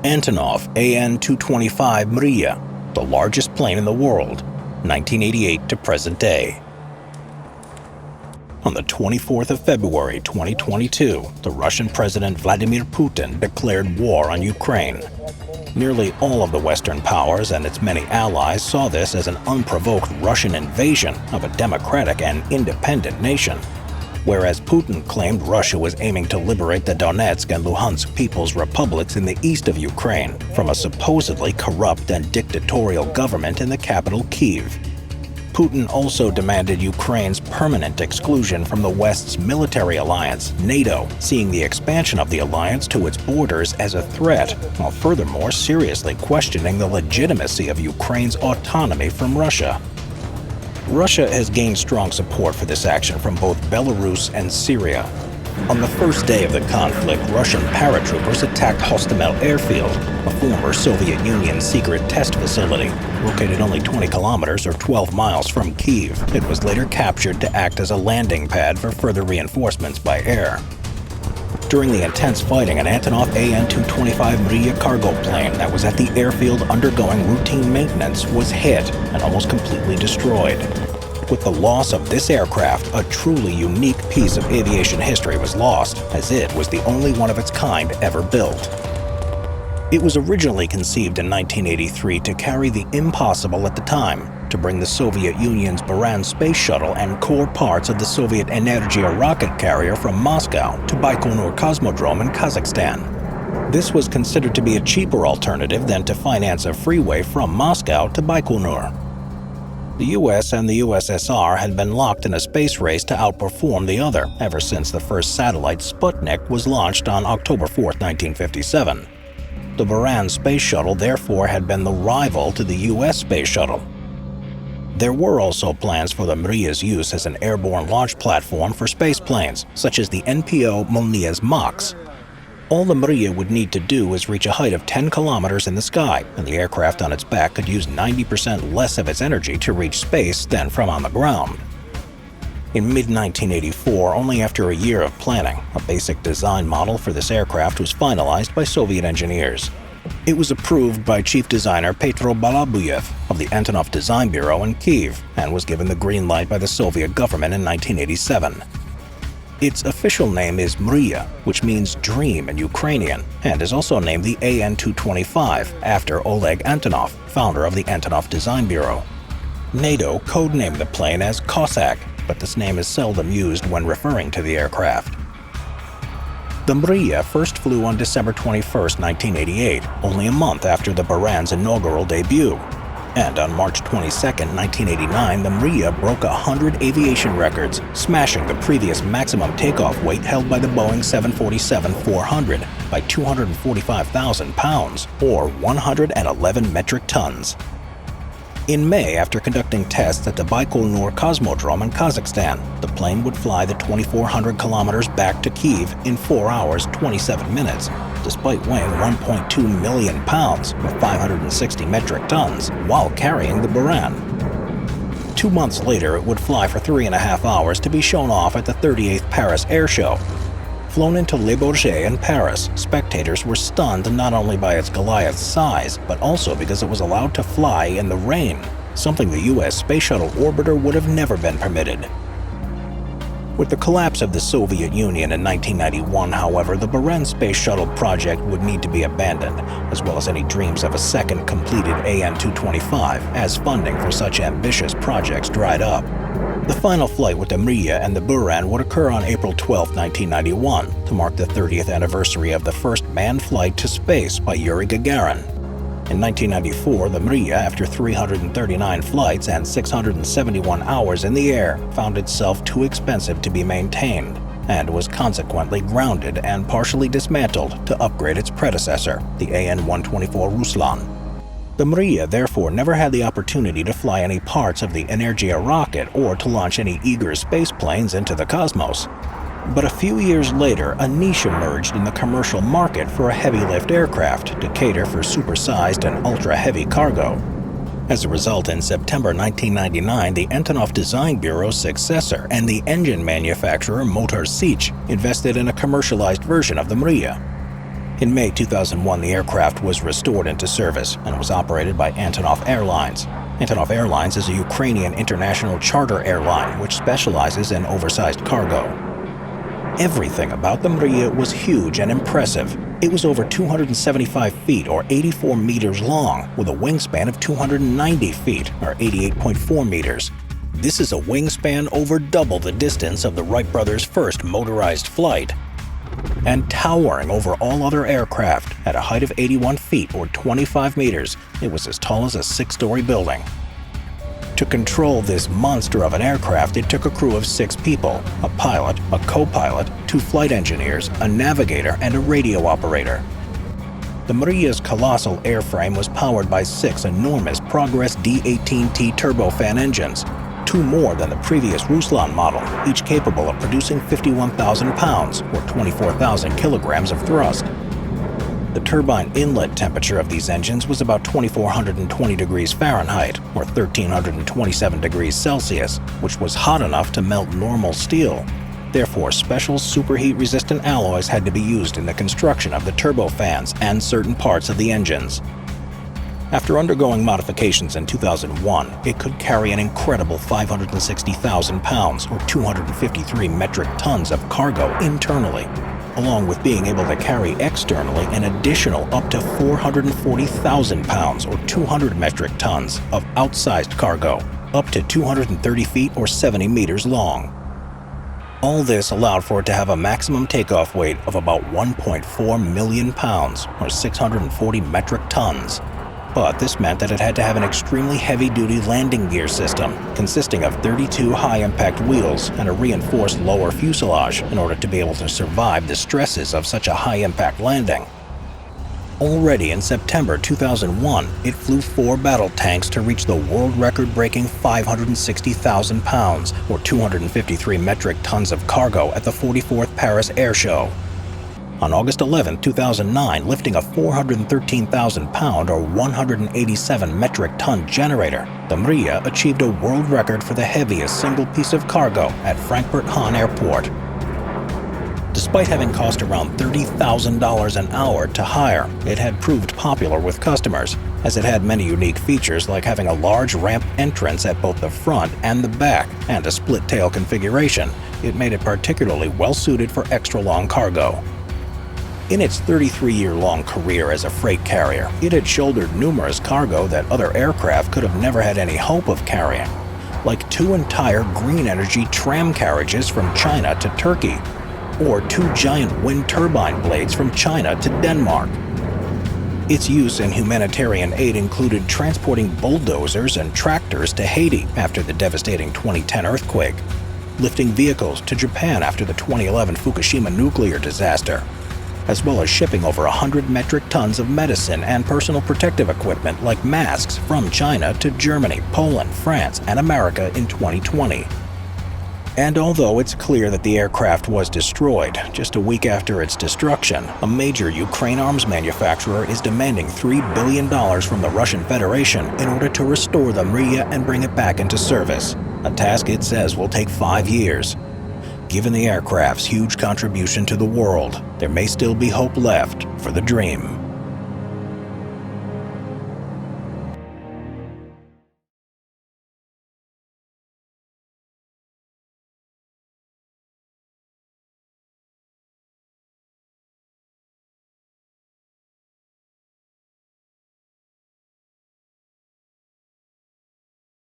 Antonov AN-225 Mriya, the largest plane in the world, 1988 to present day. On the 24th of February 2022, the Russian President Vladimir Putin declared war on Ukraine. Nearly all of the Western powers and its many allies saw this as an unprovoked Russian invasion of a democratic and independent nation. Whereas Putin claimed Russia was aiming to liberate the Donetsk and Luhansk People's Republics in the east of Ukraine from a supposedly corrupt and dictatorial government in the capital Kyiv. Putin also demanded Ukraine's permanent exclusion from the West's military alliance, NATO, seeing the expansion of the alliance to its borders as a threat, while furthermore seriously questioning the legitimacy of Ukraine's autonomy from Russia. Russia has gained strong support for this action from both Belarus and Syria. On the first day of the conflict, Russian paratroopers attacked Hostomel airfield, a former Soviet Union secret test facility, located only 20 kilometers or 12 miles from Kyiv. It was later captured to act as a landing pad for further reinforcements by air. During the intense fighting, an Antonov AN-225 Mriya cargo plane that was at the airfield undergoing routine maintenance was hit and almost completely destroyed. With the loss of this aircraft, a truly unique piece of aviation history was lost, as it was the only one of its kind ever built. It was originally conceived in 1983 to carry the impossible at the time, to bring the Soviet Union's Buran space shuttle and core parts of the Soviet Energia rocket carrier from Moscow to Baikonur Cosmodrome in Kazakhstan. This was considered to be a cheaper alternative than to finance a freeway from Moscow to Baikonur. The US and the USSR had been locked in a space race to outperform the other ever since the first satellite Sputnik was launched on October 4, 1957. The Buran space shuttle therefore had been the rival to the US space shuttle. There were also plans for the Mriya's use as an airborne launch platform for space planes, such as the NPO Molniya's MAX. All the Mriya would need to do was reach a height of 10 kilometers in the sky, and the aircraft on its back could use 90% less of its energy to reach space than from on the ground. In mid-1984, only after a year of planning, a basic design model for this aircraft was finalized by Soviet engineers. It was approved by chief designer Petro Balabuyev of the Antonov Design Bureau in Kyiv and was given the green light by the Soviet government in 1987. Its official name is Mriya, which means dream in Ukrainian, and is also named the AN-225 after Oleg Antonov, founder of the Antonov Design Bureau. NATO codenamed the plane as Cossack, but this name is seldom used when referring to the aircraft. The Mriya first flew on December 21, 1988, only a month after the Buran's inaugural debut. And on March 22, 1989, the Mriya broke 100 aviation records, smashing the previous maximum takeoff weight held by the Boeing 747-400 by 245,000 pounds, or 111 metric tons. In May, after conducting tests at the Baikonur Cosmodrome in Kazakhstan, the plane would fly the 2,400 kilometers back to Kyiv in 4 hours, 27 minutes, despite weighing 1.2 million pounds, or 560 metric tons, while carrying the Buran. 2 months later, it would fly for 3.5 hours to be shown off at the 38th Paris Air Show. Flown into Le Bourget in Paris, spectators were stunned not only by its Goliath size, but also because it was allowed to fly in the rain, something the US Space Shuttle orbiter would have never been permitted. With the collapse of the Soviet Union in 1991, however, the Buran Space Shuttle project would need to be abandoned, as well as any dreams of a second completed AN-225, as funding for such ambitious projects dried up. The final flight with the Mriya and the Buran would occur on April 12, 1991, to mark the 30th anniversary of the first manned flight to space by Yuri Gagarin. In 1994, the Mriya, after 339 flights and 671 hours in the air, found itself too expensive to be maintained, and was consequently grounded and partially dismantled to upgrade its predecessor, the AN-124 Ruslan. The Mriya therefore never had the opportunity to fly any parts of the Energia rocket or to launch any eager space planes into the cosmos. But a few years later, a niche emerged in the commercial market for a heavy-lift aircraft to cater for supersized and ultra-heavy cargo. As a result, in September 1999, the Antonov Design Bureau's successor and the engine manufacturer Motor Sich invested in a commercialized version of the Mriya. In May 2001, the aircraft was restored into service and was operated by Antonov Airlines. Antonov Airlines is a Ukrainian international charter airline which specializes in oversized cargo. Everything about the Mriya was huge and impressive. It was over 275 feet or 84 meters long, with a wingspan of 290 feet or 88.4 meters. This is a wingspan over double the distance of the Wright brothers' first motorized flight. And towering over all other aircraft, at a height of 81 feet or 25 meters, it was as tall as a 6-story building. To control this monster of an aircraft, it took a crew of 6 people, a pilot, a co-pilot, 2 flight engineers, a navigator, and a radio operator. The Mriya's colossal airframe was powered by 6 enormous Progress D-18T turbofan engines, 2 more than the previous Ruslan model, each capable of producing 51,000 pounds or 24,000 kilograms of thrust. The turbine inlet temperature of these engines was about 2,420 degrees Fahrenheit or 1,327 degrees Celsius, which was hot enough to melt normal steel. Therefore, special superheat-resistant alloys had to be used in the construction of the turbofans and certain parts of the engines. After undergoing modifications in 2001, it could carry an incredible 560,000 pounds or 253 metric tons of cargo internally, along with being able to carry externally an additional up to 440,000 pounds or 200 metric tons of outsized cargo, up to 230 feet or 70 meters long. All this allowed for it to have a maximum takeoff weight of about 1.4 million pounds or 640 metric tons. But this meant that it had to have an extremely heavy-duty landing gear system, consisting of 32 high-impact wheels and a reinforced lower fuselage in order to be able to survive the stresses of such a high-impact landing. Already in September 2001, it flew 4 battle tanks to reach the world record-breaking 560,000 pounds, or 253 metric tons of cargo at the 44th Paris Air Show. On August 11, 2009, lifting a 413,000-pound or 187 metric ton generator, the Mriya achieved a world record for the heaviest single piece of cargo at Frankfurt-Hahn Airport. Despite having cost around $30,000 an hour to hire, it had proved popular with customers, as it had many unique features like having a large ramp entrance at both the front and the back and a split-tail configuration. It made it particularly well-suited for extra-long cargo. In its 33-year-long career as a freight carrier, it had shouldered numerous cargo that other aircraft could have never had any hope of carrying, like 2 entire green energy tram carriages from China to Turkey, or 2 giant wind turbine blades from China to Denmark. Its use in humanitarian aid included transporting bulldozers and tractors to Haiti after the devastating 2010 earthquake, lifting vehicles to Japan after the 2011 Fukushima nuclear disaster, as well as shipping over 100 metric tons of medicine and personal protective equipment like masks from China to Germany, Poland, France, and America in 2020. And although it's clear that the aircraft was destroyed, just a week after its destruction, a major Ukraine arms manufacturer is demanding $3 billion from the Russian Federation in order to restore the Mriya and bring it back into service, a task it says will take 5 years. Given the aircraft's huge contribution to the world, there may still be hope left for the dream.